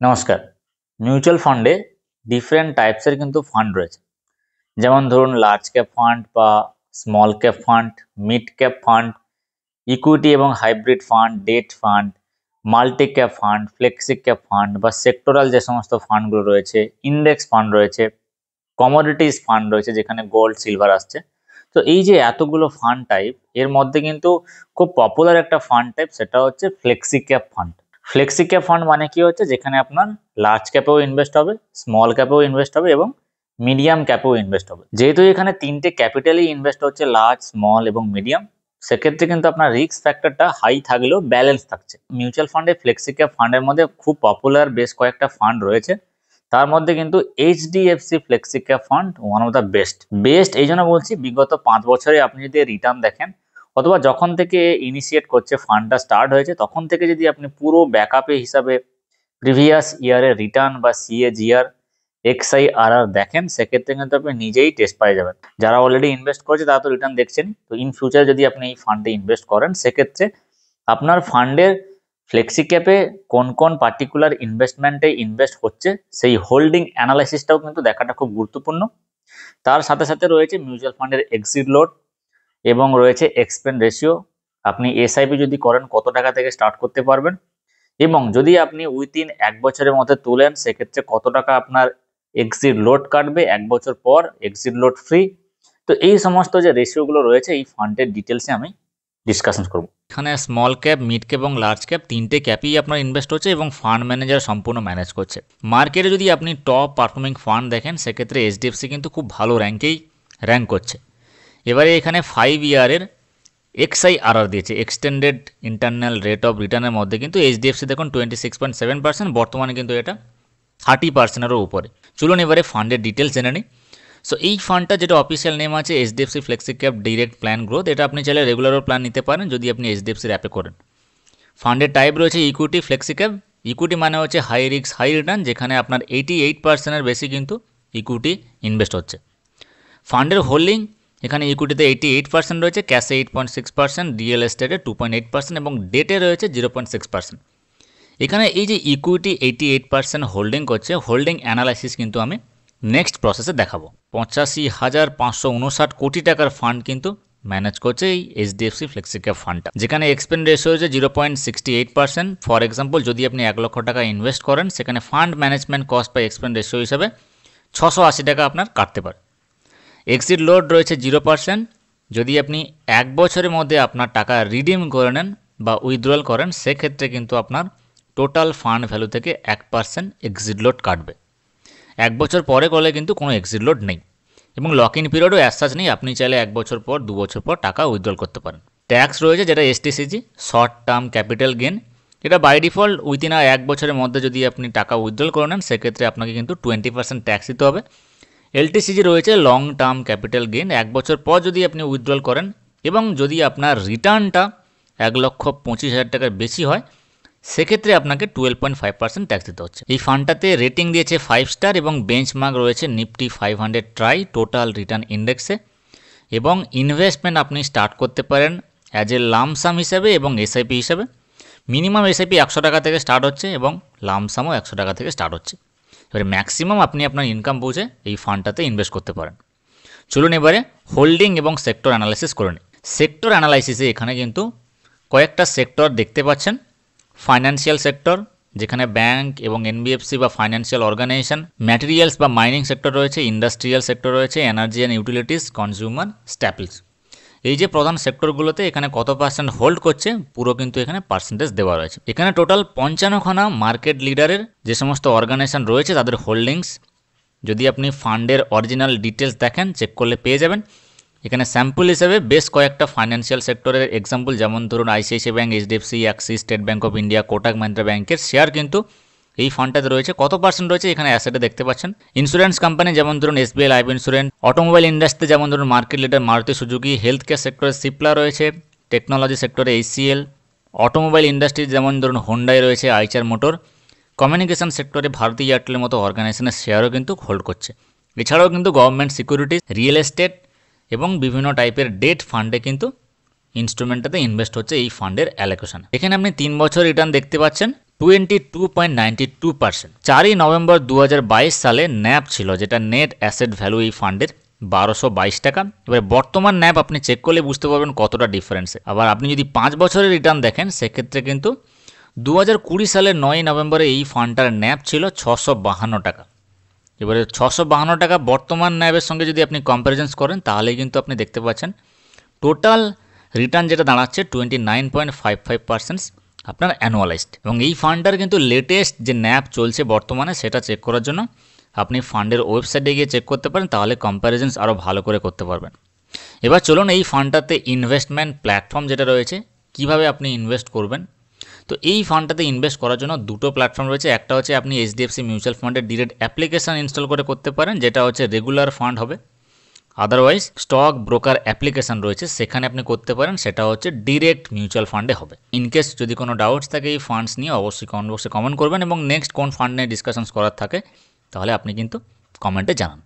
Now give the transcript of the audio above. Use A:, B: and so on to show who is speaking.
A: নমস্কার। মিউচুয়াল ফান্ডে ডিফারেন্ট টাইপসের কিন্তু ফান্ড রয়েছে। যেমন ধরুন লার্জ ক্যাপ ফান্ড বা small cap fund, mid cap fund, equity এবং hybrid fund, debt fund, multi cap fund, flexi cap fund বা সেক্টরাল যে সমস্ত ফান্ডগুলো রয়েছে, ইন্ডেক্স ফান্ড রয়েছে, কমোডিটিস ফান্ড রয়েছে যেখানে গোল্ড সিলভার আসছে। তো এই যে এতগুলো ফান্ড টাইপ, এর মধ্যে কিন্তু খুব পপুলার একটা ফান্ড টাইপ, সেটা হচ্ছে flexi cap fund. Flexi cap fund মানে কি হচ্ছে, যেখানে আপনার লার্জ ক্যাপেও ইনভেস্ট হবে, স্মল ক্যাপেও ইনভেস্ট হবে এবং মিডিয়াম ক্যাপেও ইনভেস্ট হবে। যেহেতু এখানে তিনটে ক্যাপিটালই ইনভেস্ট হচ্ছে, লার্জ, স্মল এবং মিডিয়াম, সেক্ষেত্রে কিন্তু আপনার রিস্ক ফ্যাক্টরটা হাই থাকলেও ব্যালেন্স থাকছে। মিউচুয়াল ফান্ডে ফ্লেক্সি ক্যাপ ফান্ডের মধ্যে খুব পপুলার বেশ কয়েকটা ফান্ড রয়েছে, তার মধ্যে কিন্তু HDFC flexi cap fund one of the best এই জন্য বলছি, বিগত 5 বছরে আপনি যদি রিটার্ন দেখেন, অথবা যখন থেকে ইনিশিয়েট করছে ফান্ডটা স্টার্ট হয়েছে তখন থেকে যদি আপনি পুরো ব্যাকআপে হিসাবে প্রিভিয়াস ইয়ারের রিটার্ন বা সিএজিআর, এক্সআইআরআর দেখেন, সেক্ষেত্রে কিন্তু আপনি নিজেই টেস্ট পাই যাবেন। যারা অলরেডি ইনভেস্ট করেছে তারা তো রিটার্ন দেখছেন, তো ইন ফিউচার যদি আপনি এই ফান্ডে ইনভেস্ট করেন, সেক্ষেত্রে আপনার ফান্ডের ফ্লেক্সি ক্যাপে কোন কোন পার্টিকুলার ইনভেস্টমেন্টে ইনভেস্ট হচ্ছে সেই হোল্ডিং অ্যানালাইসিসটাও কিন্তু দেখাটা খুব গুরুত্বপূর্ণ। তার সাথে সাথে রয়েছে মিউচুয়াল ফান্ডের এক্সিট লোড এবং রয়েছে এক্সপেন্স রেশিও। আপনি এসআইপি যদি করেন কত টাকা থেকে স্টার্ট করতে পারবেন, এবং যদি আপনি উইথিন 1 বছরের মধ্যে তোলেন, সেক্ষেত্রে কত টাকা আপনার এক্সিট লোড কাটবে 1 বছর পর, এক্সিট লোড ফ্রি। তো এই সমস্ত যে রেশিওগুলো রয়েছে এই ফান্ডের ডিটেলসে আমি ডিসকাশন করব। এখানে স্মল ক্যাপ, মিড ক্যাপ এবং লার্জ ক্যাপ তিনটে ক্যাপই আপনার ইনভেস্ট হচ্ছে এবং ফান্ড ম্যানেজার সম্পূর্ণ ম্যানেজ করছে। মার্কেটে যদি আপনি টপ পারফর্মিং ফান্ড দেখেন, সেক্ষেত্রে এইচডিএফসি কিন্তু খুব ভালো র্যাঙ্ক করছে। এবারে এখানে 5 ইয়ারের এক্সআইআরআর দিয়েছে, এক্সটেন্ডেড ইন্টারনাল রেট অফ রিটার্নের মধ্যে কিন্তু এইচডিএফসি দেখুন 26.7%, বর্তমানে কিন্তু এটা 30%-এরও উপরে। চলুন এবারে ফান্ডের ডিটেলস জেনে নিই। সো এই ফান্ডটা যেটা অফিসিয়াল নেম আছে HDFC flexi cap direct plan growth, এটা আপনি চাইলে রেগুলারও প্ল্যান নিতে পারেন যদি আপনি এইচডিএফসির অ্যাপে করেন। ফান্ডের টাইপ রয়েছে ইকুইটি ফ্লেক্সি ক্যাপ। ইকুইটি মানে হচ্ছে হাই রিস্ক হাই রিটার্ন, যেখানে আপনার 88%-এর বেশি কিন্তু ইকুইটি ইনভেস্ট হচ্ছে। ফান্ডের হোল্ডিং, এখানে ইকুইটিতে 88% রয়েছে, ক্যাশে 8.6%, রিয়েল এস্টেটে 2.8% এবং ডেটে রয়েছে 0.6%। এখানে এই যে ইকুইটি 88% হোল্ডিং করছে, হোল্ডিং অ্যানালাইসিস কিন্তু আমি নেক্সট প্রসেসে দেখাবো। 85,559 কোটি টাকার ফান্ড কিন্তু ম্যানেজ করছে এই এইচডিএফসি ফ্লেক্সি ক্যাপ ফান্ডটা, যেখানে এক্সপেন্স রেশিও হচ্ছে 0.68%। ফর এক্সাম্পল, যদি আপনি 1 লক্ষ টাকা ইনভেস্ট করেন, সেখানে ফান্ড ম্যানেজমেন্ট কস্ট বা এক্সপেন্স রেশিও হিসাবে 680 টাকা আপনার কাটতে পারে। এক্সিট লোড রয়েছে 0%। যদি আপনি 1 বছরের মধ্যে আপনার টাকা রিডিম করে নেন বা উইথড্রল করেন, সেক্ষেত্রে কিন্তু আপনার টোটাল ফান্ড ভ্যালু থেকে 1% এক্সিট লোড কাটবে। 1 বছর পরে করলে কিন্তু কোনো এক্সিট লোড নেই এবং লক ইন পিরিয়ডও অ্যাজ নেই, আপনি চাইলে 1 বছর পর 2 বছর পর টাকা উইথড্রল করতে পারেন। ট্যাক্স রয়েছে যেটা এসটিসিজি, শর্ট টার্ম ক্যাপিটাল গেন, এটা বাই ডিফল্ট উইথিন 1 বছরের মধ্যে যদি আপনি টাকা উইথড্রল করে নেন, সেক্ষেত্রে আপনাকে কিন্তু 20% ট্যাক্স দিতে হবে। এলটিসিজি রয়েছে লং টার্ম ক্যাপিটাল গেন, 1 বছর পর যদি আপনি উইথড্রল করেন এবং যদি আপনার রিটার্নটা 1,25,000 টাকার বেশি হয়, সেক্ষেত্রে আপনাকে 12.5% ট্যাক্স দিতে হচ্ছে। এই ফান্ডটাতে রেটিং দিয়েছে 5 স্টার এবং বেঞ্চমার্ক রয়েছে নিফটি 500 ট্রাই টোটাল রিটার্ন ইন্ডেক্সে, এবং ইনভেস্টমেন্ট আপনি স্টার্ট করতে পারেন অ্যাজ এ লামসাম হিসাবে এবং এসআইপি হিসাবে। মিনিমাম এসআইপি 100 টাকা থেকে স্টার্ট হচ্ছে এবং লামসামও 100 টাকা থেকে স্টার্ট হচ্ছে। এবারে ম্যাক্সিমাম আপনি আপনার ইনকাম বুঝে এই ফান্ডটাতে ইনভেস্ট করতে পারেন। চলুন এবারে হোল্ডিং এবং সেক্টর অ্যানালাইসিস করে নিই। সেক্টর অ্যানালাইসিসে এখানে কিন্তু কয়েকটা সেক্টর দেখতে পাচ্ছেন। ফাইন্যান্সিয়াল সেক্টর, যেখানে ব্যাংক এবং এনবিএফসি বা ফাইন্যান্সিয়াল অর্গানাইজেশন, ম্যাটেরিয়ালস বা মাইনিং সেক্টর রয়েছে, ইন্ডাস্ট্রিয়াল সেক্টর রয়েছে, এনার্জি অ্যান্ড ইউটিলিটিস, কনজিউমার স্ট্যাপলস। এই যে প্রধান সেক্টরগুলোতে এখানে কত পার্সেন্ট হোল্ড করছে পুরো কিন্তু এখানে পার্সেন্টেজ দেওয়া রয়েছে। এখানে টোটাল 55খানা মার্কেট লিডারের যে সমস্ত অর্গানাইজেশন রয়েছে তাদের হোল্ডিংস, যদি আপনি ফান্ডের অরিজিনাল ডিটেলস দেখেন চেক করলে পেয়ে যাবেন। এখানে স্যাম্পল হিসেবে বেশ কয়েকটা ফাইন্যান্সিয়াল সেক্টরের এক্সাম্পল, যেমন ধরুন ICICI bank, HDFC, Axis, state bank of India, Kotak Mahindra ব্যাঙ্কের শেয়ার কিন্তু এই ফান্ডটাতে রয়েছে। কত পার্সেন্ট রয়েছে এখানে অ্যাসেটে দেখতে পাচ্ছেন। ইন্স্যুরেন্স কোম্পানি যেমন ধরুন এসবিআই লাইফ ইন্স্যুরেন্স, অটোমোবাইল ইন্ডাস্ট্রিতে যেমন ধরুন market leader Maruti Suzuki, health care সেক্টরে সিপলা রয়েছে, টেকনোলজি সেক্টরে এইচসিএল, অটোমোবাইল ইন্ডাস্ট্রি যেমন ধরুন হোন্ডাই রয়েছে, আইচার মোটর, কমিউনিকেশন সেক্টরে ভারতী এয়ারটেলের মতো অর্গানাইজেশনের শেয়ারও কিন্তু হোল্ড করছে। এছাড়াও কিন্তু গভর্নমেন্ট সিকিউরিটিজ, রিয়েল এস্টেট এবং বিভিন্ন টাইপের ডেট ফান্ডে কিন্তু ইনস্ট্রুমেন্টটাতে ইনভেস্ট হচ্ছে এই ফান্ডের অ্যালোকেশন। এখানে আপনি 3 বছর রিটার্ন দেখতে পাচ্ছেন, 22.92%। 4ই নভেম্বর 2022 সালে ন্যাপ ছিল, যেটা নেট অ্যাসেট ভ্যালু এই ফান্ডের 1222 টাকা। এবার বর্তমান ন্যাপ আপনি চেক করলে বুঝতে পারবেন কতটা ডিফারেন্সে। আবার আপনি যদি 5 বছরের রিটার্ন দেখেন সেক্ষেত্রে কিন্তু 2020 সালের 9ই নভেম্বরে এই ফান্ডটার ন্যাপ ছিল 652 টাকা। এবারে 652 টাকা বর্তমান ন্যাপের সঙ্গে যদি আপনি কম্প্যারিজনস করেন তাহলে কিন্তু আপনি দেখতে পাচ্ছেন টোটাল রিটার্ন যেটা দাঁড়াচ্ছে 29.55% আপনার অ্যানুয়ালাইজড। এবং এই ফান্ডটার কিন্তু লেটেস্ট যে ন্যাপ চলছে বর্তমানে সেটা চেক করার জন্য আপনি ফান্ডের ওয়েবসাইটে গিয়ে চেক করতে পারেন, তাহলে কম্প্যারিজনস আরও ভালো করে করতে পারবেন। এবার চলুন এই ফান্ডটাতে ইনভেস্টমেন্ট প্ল্যাটফর্ম যেটা রয়েছে কিভাবে আপনি ইনভেস্ট করবেন। তো এই ফান্ডটাতে ইনভেস্ট করার জন্য দুটো প্ল্যাটফর্ম রয়েছে। একটা হচ্ছে আপনি এইচডিএফসি মিউচুয়াল ফান্ডের ডিরেক্ট অ্যাপ্লিকেশান ইনস্টল করে করতে পারেন, যেটা হচ্ছে রেগুলার ফান্ড হবে। আদারওয়াইজ স্টক ব্রোকার অ্যাপ্লিকেশান রয়েছে, সেখানে আপনি করতে পারেন, সেটা হচ্ছে ডিরেক্ট মিউচুয়াল ফান্ডে হবে। ইনকেস যদি কোনো ডাউটস থাকে এই ফান্ডস নিয়ে অবশ্যই কমেন্ট বক্সে কমেন্ট করবেন, এবং নেক্সট কোন ফান্ড নিয়ে ডিসকাশনস করার থাকে তাহলে আপনি কিন্তু কমেন্টে জানান।